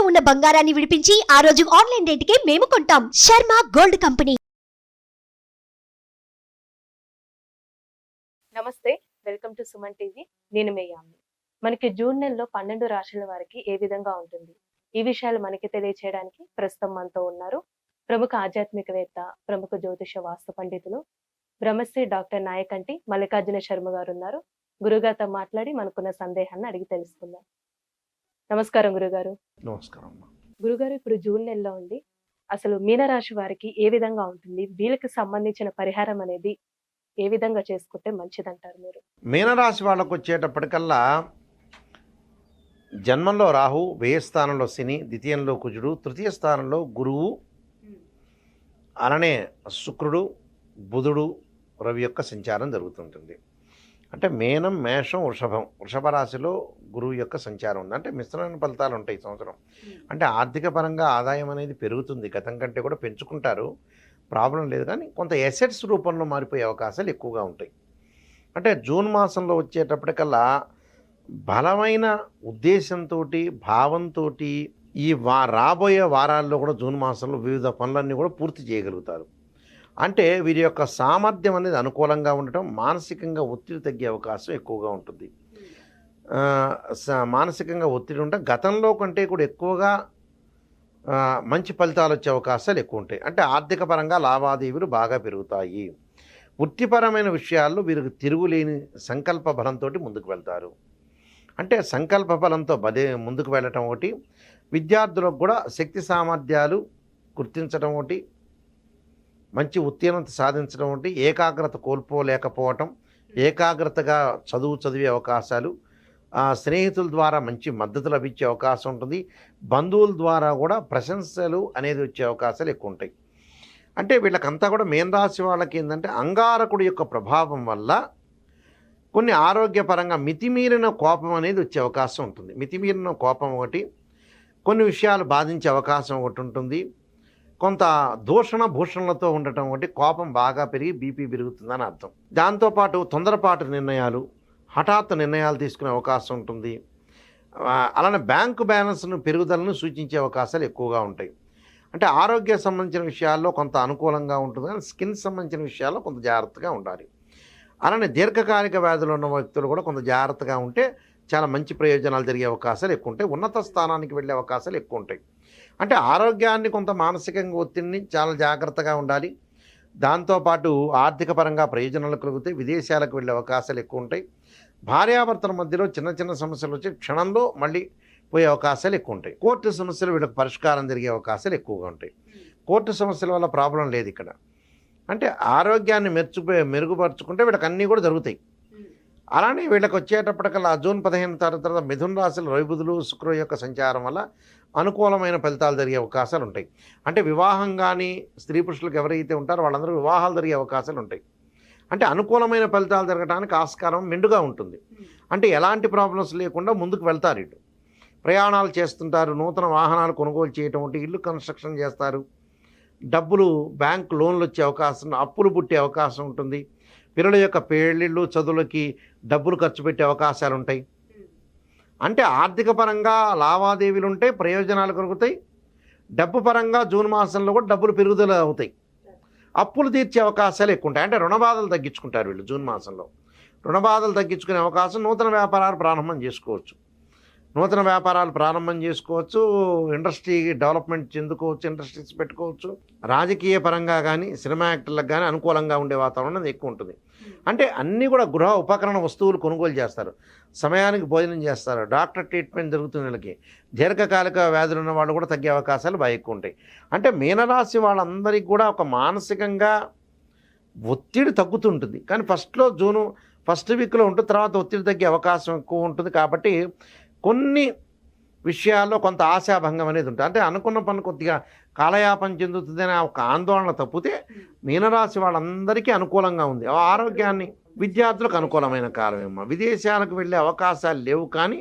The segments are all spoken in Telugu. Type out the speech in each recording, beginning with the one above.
ఉన్న బంగారాన్ని విడిపించి ఆ రోజు ఆన్లైన్ రేటుకే మేము కొంటాం. Sharma gold company. నమస్తే, వెల్కమ్ టు సుమన్ టీవీ. నేను మీ యామ్ని. మనకి జూన్ నెలలో 12 రాశుల వారికి ఏ విధంగా ఉంటుంది, ఈ విషయాలు మనకి తెలియచేయడానికి ప్రస్తుతం మనతో ఉన్నారు ప్రముఖ ఆధ్యాత్మికవేత్త, ప్రముఖ జ్యోతిష వాస్తు పండితులు బ్రహ్మశ్రీ డాక్టర్ నాయకంటి మల్లికార్జున శర్మ గారు ఉన్నారు. గురుగారితో మాట్లాడి మనకున్న సందేహాన్ని అడిగి తెలుసుకుందాం. నమస్కారం గురుగారు. నమస్కారం. గురుగారు, ఇప్పుడు జూన్ నెలలో ఉంది. అసలు మీనరాశి వారికి ఏ విధంగా ఉంటుంది, వీళ్ళకి సంబంధించిన పరిహారం అనేది ఏ విధంగా చేసుకుంటే మంచిదంటారు మీరు? మీనరాశి వాళ్ళకు వచ్చేటప్పటికల్లా జన్మంలో రాహు, వ్యయ స్థానంలో శని, ద్వితీయంలో కుజుడు, తృతీయ స్థానంలో గురువు, అలానే శుక్రుడు, బుధుడు, రవి యొక్క సంచారం జరుగుతుంటుంది. అంటే మేనం, మేషం, వృషభ రాశిలో గురువు యొక్క సంచారం ఉంది. అంటే మిశ్రమైన ఫలితాలు ఉంటాయి ఈ సంవత్సరం. అంటే ఆర్థిక పరంగా ఆదాయం అనేది పెరుగుతుంది, గతం కంటే కూడా పెంచుకుంటారు, ప్రాబ్లం లేదు. కానీ కొంత ఎసెట్స్ రూపంలో మారిపోయే అవకాశాలు ఎక్కువగా ఉంటాయి. అంటే జూన్ మాసంలో వచ్చేటప్పటికల్లా బలమైన ఉద్దేశంతో, భావంతో ఈ రాబోయే వారాల్లో కూడా జూన్ మాసంలో వివిధ పనులన్నీ కూడా పూర్తి చేయగలుగుతారు. అంటే వీరి యొక్క సామర్థ్యం అనేది అనుకూలంగా ఉండటం, మానసికంగా ఒత్తిడి తగ్గే అవకాశం ఎక్కువగా ఉంటుంది. మానసికంగా ఒత్తిడి ఉంటే గతంలో కంటే కూడా ఎక్కువగా మంచి ఫలితాలు వచ్చే అవకాశాలు ఎక్కువ ఉంటాయి. అంటే ఆర్థిక పరంగా లావాదేవీలు బాగా పెరుగుతాయి. వృత్తిపరమైన విషయాల్లో వీరికి తిరుగులేని సంకల్ప బలంతో ముందుకు వెళ్తారు. అంటే సంకల్ప బలంతో ముందుకు వెళ్ళటం ఒకటి, విద్యార్థులకు కూడా శక్తి సామర్థ్యాలు గుర్తించడం ఒకటి, మంచి ఉత్తీర్ణత సాధించడం ఒకటి, ఏకాగ్రత కోల్పోలేకపోవటం, ఏకాగ్రతగా చదివే అవకాశాలు, స్నేహితుల ద్వారా మంచి మద్దతు లభించే అవకాశం ఉంటుంది. బంధువుల ద్వారా కూడా ప్రశంసలు అనేది వచ్చే అవకాశాలు ఎక్కువ ఉంటాయి. అంటే వీళ్ళకంతా కూడా మీనరాశి వాళ్ళకి ఏంటంటే అంగారకుడి యొక్క ప్రభావం వల్ల కొన్ని ఆరోగ్యపరంగా మితిమీరిన కోపం అనేది వచ్చే అవకాశం ఉంటుంది. మితిమీరిన కోపం ఒకటి, కొన్ని విషయాలు బాధించే అవకాశం ఒకటి ఉంటుంది. కొంత దూషణ భూషణలతో ఉండటం ఒకటి, కోపం బాగా పెరిగి బీపీ పెరుగుతుందని అర్థం. దాంతోపాటు తొందరపాటు నిర్ణయాలు, హఠాత్తు నిర్ణయాలు తీసుకునే అవకాశం ఉంటుంది. అలానే బ్యాంకు బ్యాలెన్స్ను పెరుగుదలను సూచించే అవకాశాలు ఎక్కువగా ఉంటాయి. అంటే ఆరోగ్య సంబంధించిన విషయాల్లో కొంత అనుకూలంగా ఉంటుంది, కానీ స్కిన్ సంబంధించిన విషయాల్లో కొంత జాగ్రత్తగా ఉండాలి. అలానే దీర్ఘకాలిక వ్యాధులు ఉన్న వ్యక్తులు కూడా కొంత జాగ్రత్తగా ఉంటే చాలా మంచి ప్రయోజనాలు జరిగే అవకాశాలు ఎక్కువ ఉంటాయి. ఉన్నత స్థానానికి వెళ్ళే అవకాశాలు ఎక్కువ ఉంటాయి. అంటే ఆరోగ్యాన్ని, కొంత మానసికంగా ఒత్తిడిని చాలా జాగ్రత్తగా ఉండాలి. దాంతోపాటు ఆర్థిక పరంగా ప్రయోజనాలు కలుగుతాయి. విదేశాలకు వెళ్ళే అవకాశాలు ఎక్కువ ఉంటాయి. భార్యాభర్తల మధ్యలో చిన్న సమస్యలు వచ్చి క్షణంలో మళ్ళీ పోయే అవకాశాలు ఎక్కువ ఉంటాయి. కోర్టు సమస్యలు వీళ్ళకి పరిష్కారం జరిగే అవకాశాలు ఎక్కువగా ఉంటాయి. కోర్టు సమస్యల వల్ల ప్రాబ్లం లేదు ఇక్కడ. అంటే ఆరోగ్యాన్ని మెరుగుపరుచుకుంటే వీళ్ళకి అన్నీ కూడా జరుగుతాయి. అలానే వీళ్ళకి వచ్చేటప్పటికల్లా జూన్ 15 తర్వాత మిథున రాశిలో రవి, బుధులు, శుక్రుడు యొక్క సంచారం వల్ల అనుకూలమైన ఫలితాలు జరిగే అవకాశాలు ఉంటాయి. అంటే వివాహం కానీ స్త్రీ పురుషులకు ఎవరైతే ఉంటారో వాళ్ళందరూ వివాహాలు జరిగే అవకాశాలు ఉంటాయి. అంటే అనుకూలమైన ఫలితాలు జరగడానికి ఆస్కారం మెండుగా ఉంటుంది. అంటే ఎలాంటి ప్రాబ్లమ్స్ లేకుండా ముందుకు వెళ్తారు. ఇటు ప్రయాణాలు చేస్తుంటారు, నూతన వాహనాలు కొనుగోలు చేయటం ఒకటి, ఇల్లు కన్స్ట్రక్షన్ చేస్తారు, డబ్బులు బ్యాంక్ లోన్లు వచ్చే అవకాశం, అప్పులు పుట్టే అవకాశం ఉంటుంది. పిల్లల యొక్క పెళ్ళిళ్ళు, చదువులకి డబ్బులు ఖర్చు పెట్టే అవకాశాలు ఉంటాయి. అంటే ఆర్థిక పరంగా లావాదేవీలు ఉంటాయి, ప్రయోజనాలు కలుగుతాయి. డబ్బు పరంగా జూన్ మాసంలో కూడా డబ్బులు పెరుగుదల అవుతాయి. అప్పులు తీర్చే అవకాశాలు ఎక్కువ ఉంటాయి. అంటే రుణబాధలు తగ్గించుకుంటారు వీళ్ళు జూన్ మాసంలో. రుణబాధలు తగ్గించుకునే అవకాశం, నూతన వ్యాపారాలు ప్రారంభం చేసుకోవచ్చు. ఇండస్ట్రీ డెవలప్మెంట్ చెందుకోవచ్చు, ఇండస్ట్రీస్ పెట్టుకోవచ్చు. రాజకీయ పరంగా కానీ సినిమా యాక్టర్లకు కానీ అనుకూలంగా ఉండే వాతావరణం ఎక్కువ ఉంటుంది. అంటే అన్నీ కూడా గృహ ఉపకరణ వస్తువులు కొనుగోలు చేస్తారు, సమయానికి భోజనం చేస్తారు, డాక్టర్ ట్రీట్మెంట్ జరుగుతుంది. వీళ్ళకి దీర్ఘకాలిక వ్యాధులు ఉన్న వాళ్ళు కూడా తగ్గే అవకాశాలు బాగా ఎక్కువ ఉంటాయి. అంటే మీనరాశి వాళ్ళందరికీ కూడా ఒక మానసికంగా ఒత్తిడి తగ్గుతుంటుంది. కానీ జూను ఫస్ట్ వీక్లో ఉంటుంది, తర్వాత ఒత్తిడి తగ్గే అవకాశం ఎక్కువ ఉంటుంది. కాబట్టి కొన్ని విషయాల్లో కొంత ఆశాభంగం అనేది ఉంటుంది. అంటే అనుకున్న పని కొద్దిగా కాలయాపన చెందుతుందనే ఒక ఆందోళన తప్పితే మీనరాశి వాళ్ళందరికీ అనుకూలంగా ఉంది. ఆరోగ్యాన్ని, విద్యార్థులకు అనుకూలమైన కాలమేమో. విదేశాలకు వెళ్ళే అవకాశాలు లేవు, కానీ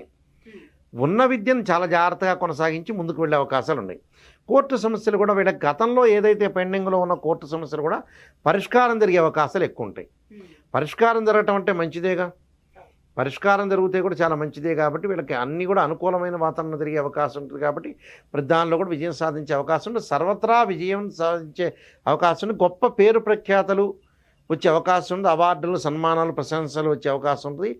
ఉన్న విద్యను చాలా జాగ్రత్తగా కొనసాగించి ముందుకు వెళ్ళే అవకాశాలు ఉన్నాయి. కోర్టు సమస్యలు కూడా వీళ్ళకి గతంలో ఏదైతే పెండింగ్లో ఉన్న కోర్టు సమస్యలు కూడా పరిష్కారం జరిగే అవకాశాలు ఎక్కువ ఉంటాయి. పరిష్కారం జరగటం అంటే మంచిదేగా. పరిష్కారం జరిగితే కూడా చాలా మంచిదే కాబట్టి వీళ్ళకి అన్నీ కూడా అనుకూలమైన వాతావరణం జరిగే అవకాశం ఉంటుంది కాబట్టి ప్రతి దానిలో కూడా విజయం సాధించే అవకాశం ఉంటుంది. సర్వత్రా విజయం సాధించే అవకాశం ఉంది. గొప్ప పేరు ప్రఖ్యాతలు వచ్చే అవకాశం ఉంది. అవార్డులు, సన్మానాలు, ప్రశంసలు వచ్చే అవకాశం ఉంటుంది.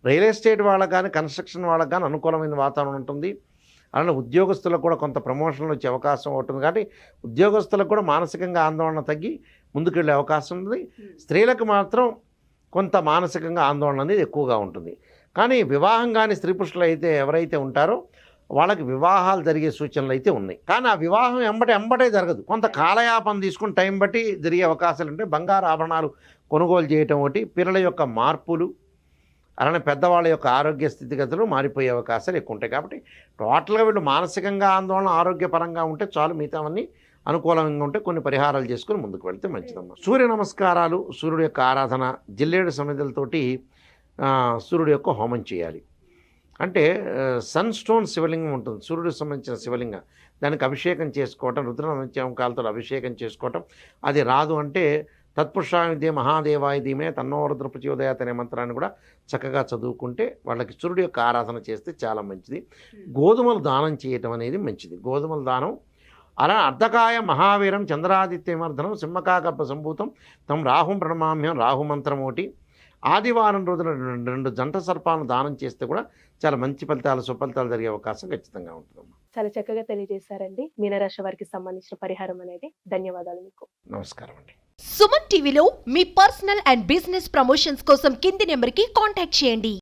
రియల్ ఎస్టేట్ వాళ్ళకి కానీ, కన్స్ట్రక్షన్ వాళ్ళకి కానీ అనుకూలమైన వాతావరణం ఉంటుంది. అలానే ఉద్యోగస్తులకు కూడా కొంత ప్రమోషన్లు వచ్చే అవకాశం ఉంటుంది. కాబట్టి ఉద్యోగస్తులకు కూడా మానసికంగా ఆందోళన తగ్గి ముందుకెళ్ళే అవకాశం ఉంది. స్త్రీలకు మాత్రం కొంత మానసికంగా ఆందోళన అనేది ఎక్కువగా ఉంటుంది. కానీ వివాహం కానీ స్త్రీ పురుషులు అయితే ఎవరైతే ఉంటారో వాళ్ళకి వివాహాలు జరిగే సూచనలు అయితే ఉన్నాయి. కానీ ఆ వివాహం ఎంబటే జరగదు. కొంత కాలయాపన తీసుకుని టైం బట్టి జరిగే అవకాశాలు ఉంటాయి. బంగారు ఆభరణాలు కొనుగోలు చేయటం ఒకటి, పిల్లల యొక్క మార్పులు, అలానే పెద్దవాళ్ళ యొక్క ఆరోగ్య స్థితిగతులు మారిపోయే అవకాశాలు ఎక్కువ ఉంటాయి. కాబట్టి టోటల్గా వీళ్ళు మానసికంగా ఆందోళన, ఆరోగ్యపరంగా ఉంటే చాలు, మిగతావన్నీ అనుకూలంగా ఉంటే కొన్ని పరిహారాలు చేసుకుని ముందుకు వెళ్తే మంచిదమ్మా. సూర్య నమస్కారాలు, సూర్యుడు యొక్క ఆరాధన, జిల్లేడు సమిధులతోటి సూర్యుడు యొక్క హోమం చేయాలి. అంటే సన్ స్టోన్ శివలింగం ఉంటుంది, సూర్యుడికి సంబంధించిన శివలింగం, దానికి అభిషేకం చేసుకోవటం, రుద్రనమస్కారాలతో అభిషేకం చేసుకోవటం. అది రాదు అంటే తత్పురుషాయ మహాదేవాయ ధీమే తన్నో రుద్ర ప్రచోదయాత్ అనే మంత్రాన్ని కూడా చక్కగా చదువుకుంటే వాళ్ళకి సూర్యుడి యొక్క ఆరాధన చేస్తే చాలా మంచిది. గోధుమలు దానం చేయటం అనేది మంచిది. గోధుమల దానం. అలా అర్ధకాయ మహావీరం చంద్రాదిత్యమర్ధనం సింహకాగర్భ సంభూతం తం రాహుం ప్రణమామ్యం, రాహుమంత్రం ఒకటి. ఆదివారం రోజున 2 జంట సర్పాలను దానం చేస్తే కూడా చాలా మంచి ఫలితాలు, సుఫలితాలు జరిగే అవకాశం ఖచ్చితంగా ఉంటుందమ్మా. చాలా చక్కగా తెలియజేశారండి మీనరాశి వారికి సంబంధించిన పరిహారం అనేది. ధన్యవాదాలు మీకు. నమస్కారం అండి. సుమన్ టీవీలో మీ పర్సనల్ అండ్ బిజినెస్ ప్రమోషన్స్ కోసం కింది నెంబర్కి కాంటాక్ట్ చేయండి.